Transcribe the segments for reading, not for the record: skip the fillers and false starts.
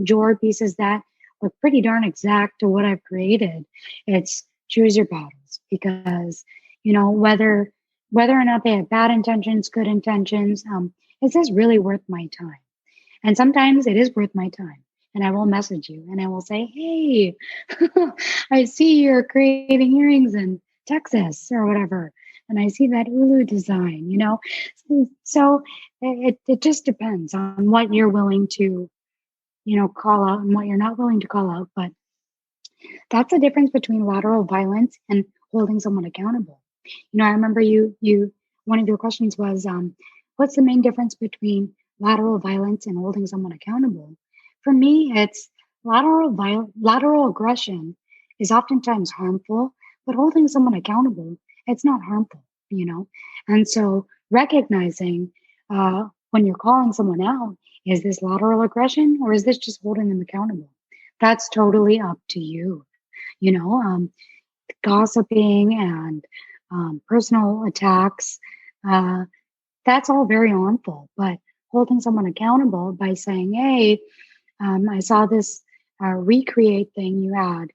jewelry pieces that look pretty darn exact to what I've created. It's choose your battles because, whether or not they have bad intentions, good intentions, is this really worth my time? And sometimes it is worth my time. And I will message you and I will say, hey, I see you're creating earrings in Texas or whatever. And I see that Ulu design, So it just depends on what you're willing to, call out and what you're not willing to call out. But that's the difference between lateral violence and holding someone accountable. I remember one of your questions was, what's the main difference between lateral violence and holding someone accountable? For me, it's lateral aggression is oftentimes harmful, but holding someone accountable, it's not harmful, And so recognizing when you're calling someone out, is this lateral aggression or is this just holding them accountable? That's totally up to you. Gossiping and personal attacks, that's all very harmful, but holding someone accountable by saying, hey, I saw this recreate thing you had.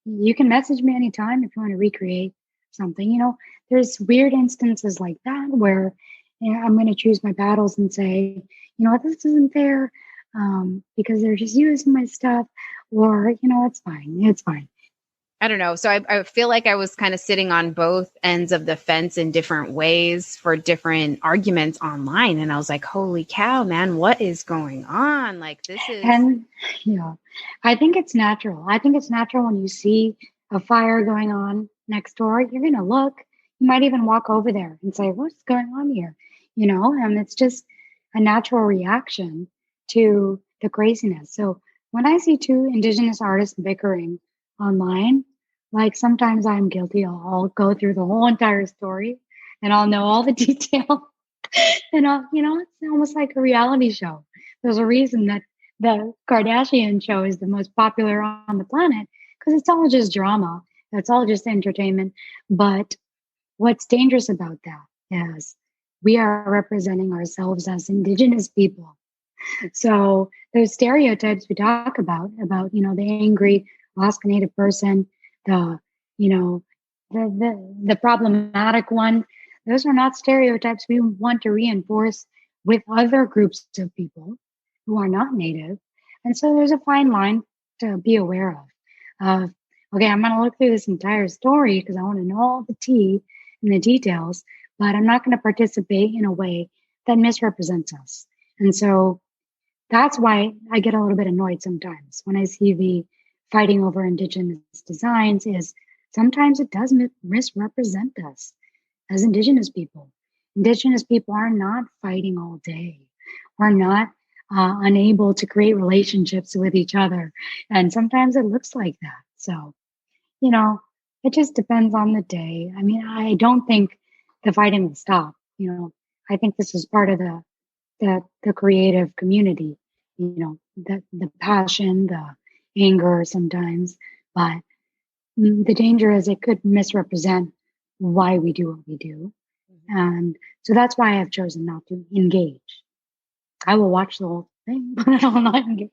You can message me anytime if you want to recreate something. There's weird instances like that where I'm going to choose my battles and say, this isn't fair because they're just using my stuff, or, it's fine. It's fine. I don't know. So I feel like I was kind of sitting on both ends of the fence in different ways for different arguments online. And I was like, holy cow, man, what is going on? Like this is. And I think it's natural. I think it's natural when you see a fire going on next door, you're going to look, you might even walk over there and say, what's going on here? And it's just a natural reaction to the craziness. So when I see two Indigenous artists bickering online, like sometimes I'm guilty. I'll go through the whole entire story and I'll know all the detail. And it's almost like a reality show. There's a reason that the Kardashian show is the most popular on the planet because it's all just drama. It's all just entertainment. But what's dangerous about that is we are representing ourselves as Indigenous people. So those stereotypes we talk about, the angry Alaska Native person, the problematic one, those are not stereotypes we want to reinforce with other groups of people who are not Native. And so there's a fine line to be aware of. Okay, I'm going to look through this entire story because I want to know all the tea and the details, but I'm not going to participate in a way that misrepresents us. And so that's why I get a little bit annoyed sometimes when I see the fighting over Indigenous designs is sometimes it does misrepresent us as Indigenous people. Indigenous people are not fighting all day. We're not unable to create relationships with each other. And sometimes it looks like that. So, it just depends on the day. I mean, I don't think the fighting will stop. I think this is part of the creative community, the passion, the anger sometimes, but the danger is it could misrepresent why we do what we do. And so that's why I've chosen not to engage. I will watch the whole thing, but I will not engage.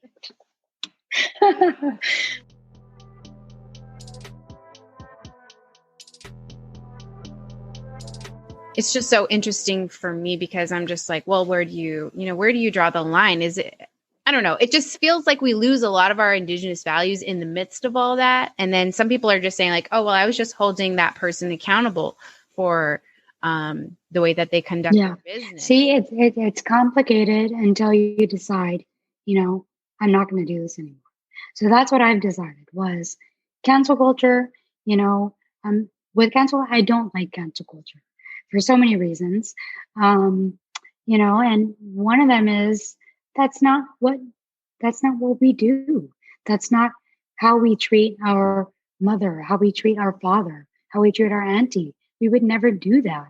It's just so interesting for me because I'm just like, well, where do you draw the line? Is it, I don't know. It just feels like we lose a lot of our Indigenous values in the midst of all that. And then some people are just saying like, oh, well, I was just holding that person accountable for the way that they conduct their business. See, it's complicated until you decide, I'm not going to do this anymore. So that's what I've decided was cancel culture. With cancel, I don't like cancel culture for so many reasons. And one of them is that's not what we do. That's not how we treat our mother, how we treat our father, how we treat our auntie. We would never do that.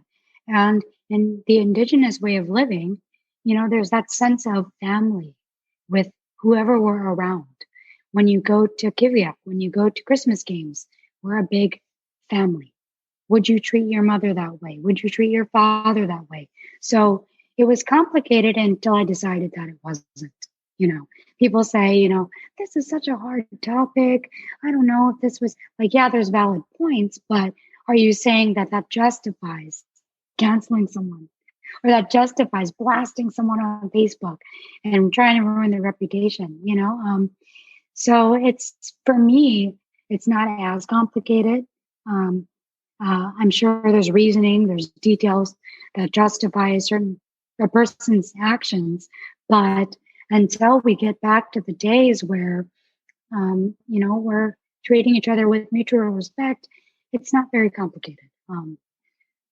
And in the Indigenous way of living, there's that sense of family with whoever we're around. When you go to Iñupiaq, when you go to Christmas games, we're a big family. Would you treat your mother that way? Would you treat your father that way? So it was complicated until I decided that it wasn't, People say, this is such a hard topic. I don't know if this was like, yeah, there's valid points, but are you saying that justifies canceling someone or that justifies blasting someone on Facebook and trying to ruin their reputation, So for me, it's not as complicated. I'm sure there's reasoning, there's details that justify a person's actions, but until we get back to the days where, we're treating each other with mutual respect, it's not very complicated.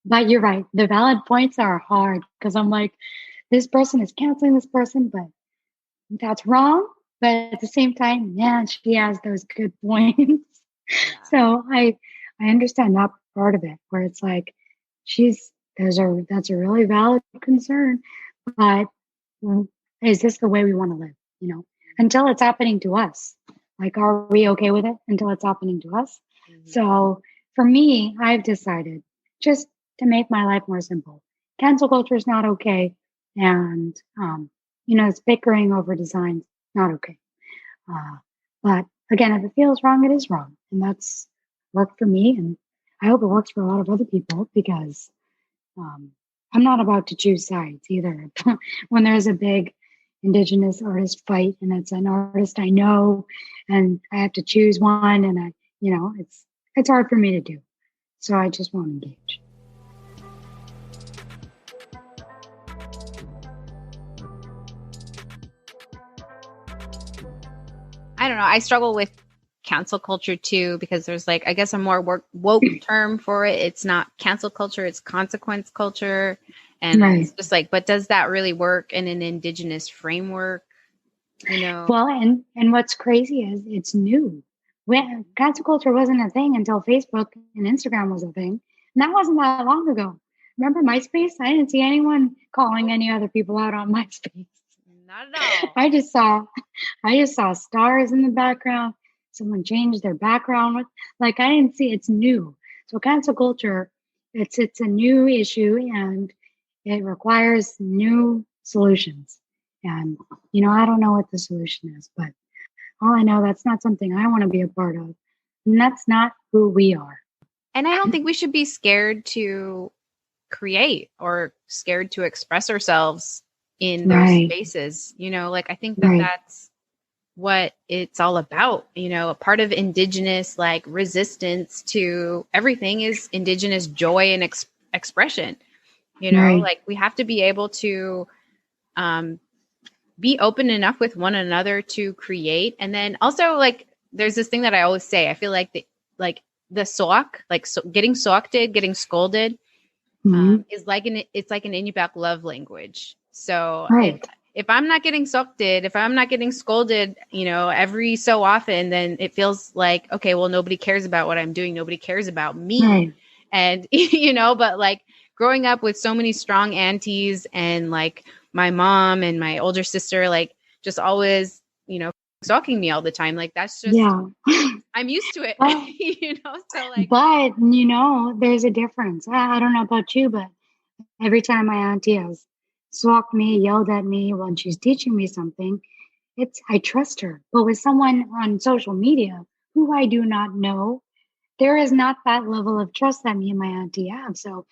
But you're right. The valid points are hard because I'm like, this person is canceling this person, but that's wrong. But at the same time, man, she has those good points. So I understand that part of it where it's like, that's a really valid concern, but is this the way we want to live? Until it's happening to us. Like, are we okay with it until it's happening to us? Mm-hmm. So for me, I've decided just to make my life more simple. Cancel culture is not okay. And, it's bickering over designs, not okay. But again, if it feels wrong, it is wrong. And that's worked for me. And I hope it works for a lot of other people because I'm not about to choose sides either. When there's a big Indigenous artist fight and it's an artist I know and I have to choose one and it's hard for me to do. So I just won't engage. I don't know. I struggle with cancel culture too, because there's I guess a more woke term for it. It's not cancel culture, it's consequence culture. And It's just but does that really work in an Indigenous framework? Well, and what's crazy is it's new. Cancel culture wasn't a thing until Facebook and Instagram was a thing. And that wasn't that long ago. Remember MySpace? I didn't see anyone calling any other people out on MySpace. Not at all. I just saw stars in the background. Someone changed their background. I didn't see, it's new. So cancel culture, it's a new issue and it requires new solutions. And, I don't know what the solution is, but all I know, that's not something I want to be a part of. And that's not who we are. And I don't think we should be scared to create or scared to express ourselves in those spaces. I think that's what it's all about. A part of Indigenous resistance to everything is Indigenous joy and expression. We have to be able to be open enough with one another to create. And then also there's this thing that I always say, I feel like the sock, getting socked, getting scolded is it's like an Iñupiaq love language. So if I'm not getting socked, if I'm not getting scolded, every so often, then it feels like, okay, well, nobody cares about what I'm doing. Nobody cares about me. Right. And, but growing up with so many strong aunties and my mom and my older sister, just always, stalking me all the time. That's just, I'm used to it, but there's a difference. I don't know about you, but every time my auntie has stalked me, yelled at me when she's teaching me something, I trust her. But with someone on social media who I do not know, there is not that level of trust that me and my auntie have. So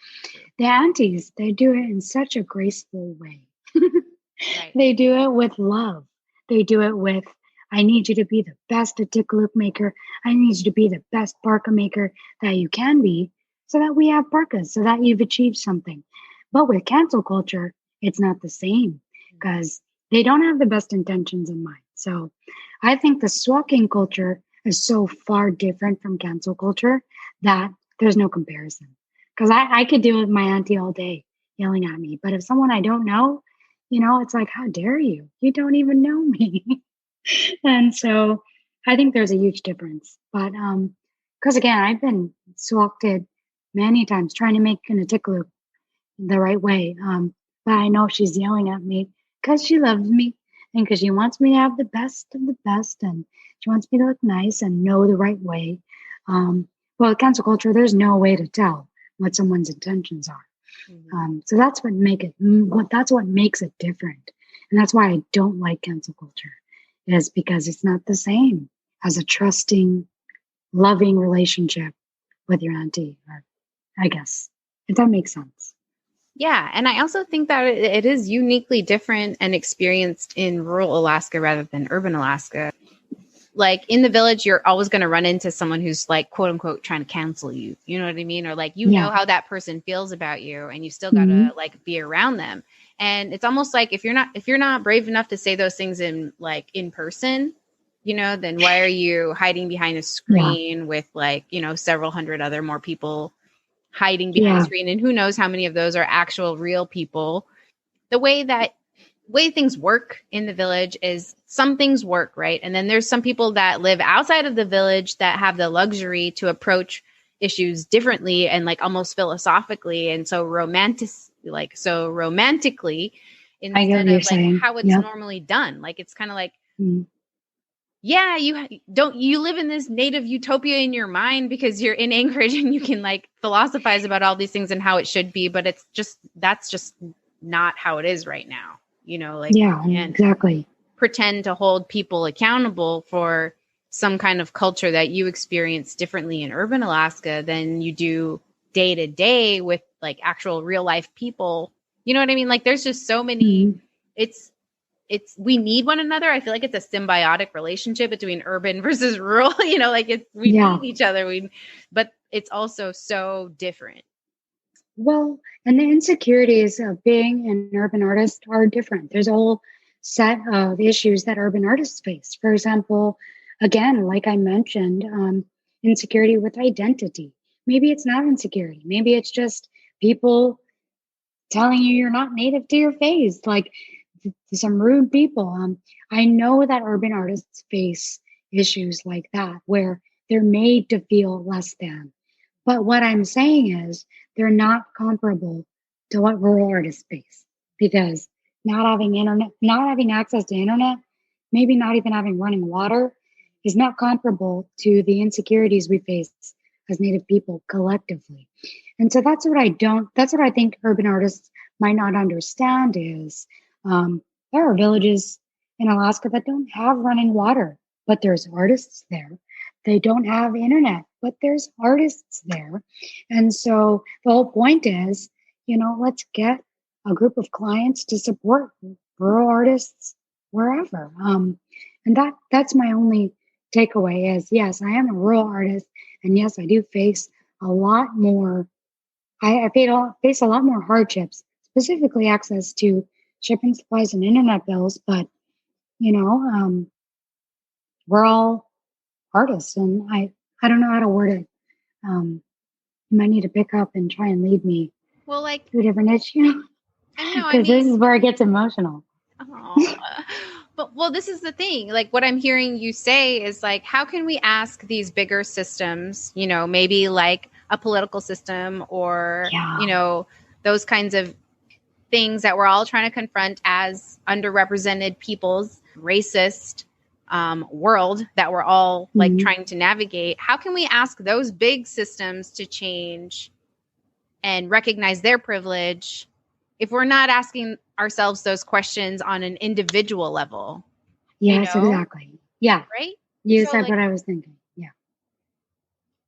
the aunties, they do it in such a graceful way. Right. They do it with love. They do it with, I need you to be the best Atikuluk maker. I need you to be the best parka maker that you can be so that we have parkas, so that you've achieved something. But with cancel culture, it's not the same because they don't have the best intentions in mind. So I think the swacking culture is so far different from cancel culture that there's no comparison. Because I could deal with my auntie all day yelling at me. But if someone I don't know, it's how dare you? You don't even know me. And so I think there's a huge difference. But because again, I've been swakted many times trying to make an Atikuluk the right way. But I know she's yelling at me because she loves me and because she wants me to have the best of the best and she wants me to look nice and know the right way. Well, with cancel culture, there's no way to tell what someone's intentions are. So that's what makes it different. And that's why I don't like cancel culture, is because it's not the same as a trusting, loving relationship with your auntie, or I guess, if that makes sense. Yeah. And I also think that it is uniquely different and experienced in rural Alaska rather than urban Alaska. Like in the village, you're always going to run into someone who's like, quote unquote, trying to cancel you. You know what I mean? Or like, you know how that person feels about you, and you still got to like be around them. And it's almost like if you're not brave enough to say those things in person, you know, then why are you hiding behind a screen with like, you know, several hundred other more people hiding behind the screen? And who knows how many of those are actual real people. The way things work in the village is some things work, right? And then there's some people that live outside of the village that have the luxury to approach issues differently and like almost philosophically and so romantically instead of like how it's normally done. Like it's kind of like, yeah, you live in this native utopia in your mind because you're in Anchorage and you can like philosophize about all these things and how it should be, but that's just not how it is right now. You know, like, exactly. Pretend to hold people accountable for some kind of culture that you experience differently in urban Alaska than you do day to day with like actual real life people. You know what I mean? Like there's just so many, we need one another. I feel like it's a symbiotic relationship between urban versus rural, you know, like we need each other. But it's also so different. Well, and the insecurities of being an urban artist are different. There's a whole set of issues that urban artists face. For example, again, like I mentioned, insecurity with identity. Maybe it's not insecurity. Maybe it's just people telling you you're not native to your face, like some rude people. I know that urban artists face issues like that where they're made to feel less than. But what I'm saying is they're not comparable to what rural artists face, because not having access to internet, maybe not even having running water, is not comparable to the insecurities we face as Native people collectively. And so that's what I think urban artists might not understand is there are villages in Alaska that don't have running water, but there's artists there. They don't have internet, but there's artists there. And so the whole point is, you know, let's get a group of clients to support rural artists wherever. And that's my only takeaway is, yes, I am a rural artist. And yes, I do face a lot more. I face a lot more hardships, specifically access to shipping supplies and internet bills. But, you know, we're all artists, and I don't know how to word it. You might need to pick up and try and lead me to a different issue. Because this is where it gets emotional. But this is the thing. Like what I'm hearing you say is like, how can we ask these bigger systems, you know, maybe like a political system or, you know, those kinds of things that we're all trying to confront as underrepresented peoples, racist world that we're all like trying to navigate. How can we ask those big systems to change and recognize their privilege if we're not asking ourselves those questions on an individual level? Yes, you know? Exactly. Yeah. Right? You said what I was thinking. Yeah.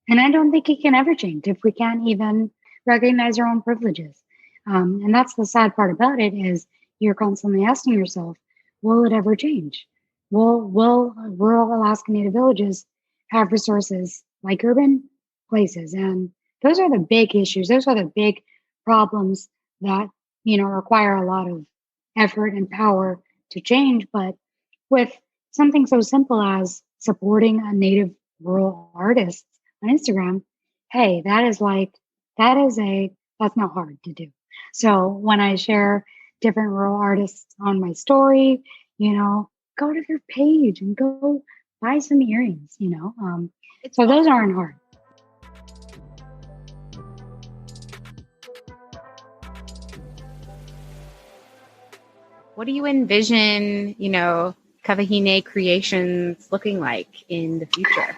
And I don't think it can ever change if we can't even recognize our own privileges. And that's the sad part about it is you're constantly asking yourself, will it ever change? Will rural Alaska Native villages have resources like urban places? And those are the big issues. Those are the big problems that, you know, require a lot of effort and power to change. But with something so simple as supporting a Native rural artist on Instagram, hey, that's not hard to do. So when I share different rural artists on my story, you know, go to their page and go buy some earrings, you know. So those aren't hard. What do you envision, you know, Kawahine Creations looking like in the future?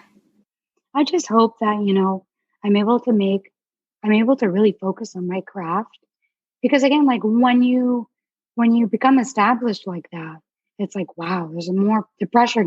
I just hope that, you know, I'm able to really focus on my craft. Because again, like when you when you become established like that, it's like, wow, the pressure